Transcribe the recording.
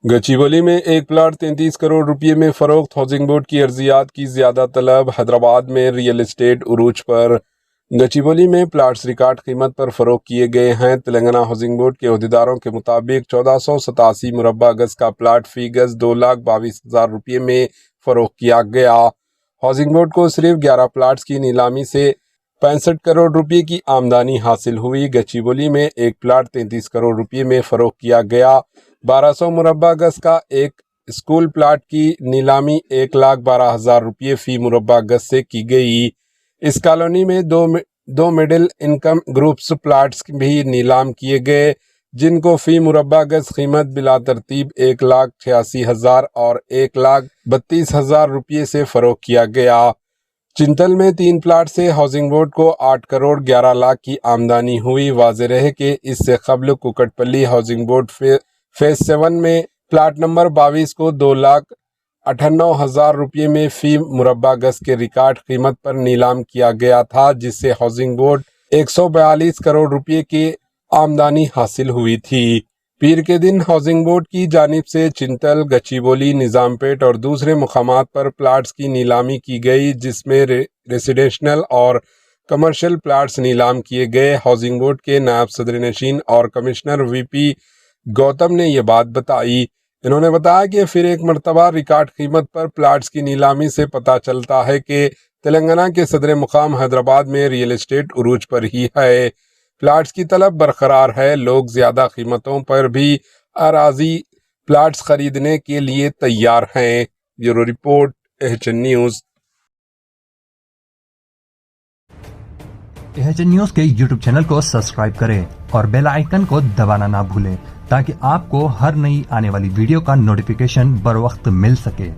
गच्चीबौली में एक प्लाट 33 करोड़ रुपए में फरोख्त। हाउसिंग बोर्ड की अर्जियात की ज्यादा तलब। हैदराबाद में रियल एस्टेट उरूज पर। गच्चीबौली में प्लाट्स रिकॉर्ड कीमत पर फरोख्त किए गए हैं। तेलंगाना हाउसिंग बोर्ड के अहदेदारों के मुताबिक 1487 मुरब्बा गज का प्लाट फी गज 2,22,000 रुपये में फरोख्त किया गया। हाउसिंग बोर्ड को सिर्फ 11 प्लाट्स की नीलामी से 65 करोड़ रुपए की आमदनी हासिल हुई। गच्चीबौली में एक प्लाट 33 करोड़ रुपए में फरोख्त किया गया। 1200 मुरब्बा गज का एक स्कूल प्लाट की नीलामी 1,12,000 रुपये फी मुरब्बा गज से की गई। इस कॉलोनी में दो मिडिल इनकम ग्रुप्स प्लाट्स भी नीलाम किए गए, जिनको फी मुरब्बा गज कीमत बिला तरतीब 1,86,000 और 1,32,000 रुपये से फरोख्त किया गया। चिंतल में 3 प्लाट से हाउसिंग बोर्ड को 8 करोड़ 11 लाख की आमदनी हुई। वाज़ेह रहे कि इससे कबल कुकटपल्ली हाउसिंग बोर्ड फेज 7 में प्लाट नंबर 22 को 2,98,000 रुपये में फी मुरब्बा गज के रिकॉर्ड कीमत पर नीलाम किया गया था, जिससे हाउसिंग बोर्ड 142 करोड़ रुपये की आमदनी हासिल हुई थी। पीर के दिन हाउसिंग बोर्ड की जानिब से चिंतल, गच्चीबौली, निजामपेट और दूसरे मुकामात पर प्लाट्स की नीलामी की गई, जिसमें रेसिडेंशियल और कमर्शियल प्लाट्स नीलाम किए गए। हाउसिंग बोर्ड के नायब सदर नशीन और कमिश्नर वीपी गौतम ने यह बात बताई। इन्होंने बताया कि फिर एक मरतबा रिकॉर्ड कीमत पर प्लाट्स की नीलामी से पता चलता है कि तेलंगाना के सदर मुकाम हैदराबाद में रियल एस्टेट उरूज पर ही है। प्लाट्स की तलब बरकरार है। लोग ज्यादा कीमतों पर भी अराजी प्लाट्स खरीदने के लिए तैयार हैं। Bureau report, HN news. HN news के यूट्यूब चैनल को सब्सक्राइब करें और बेल आइकन को दबाना ना भूलें, ताकि आपको हर नई आने वाली वीडियो का नोटिफिकेशन बर वक्त मिल सके।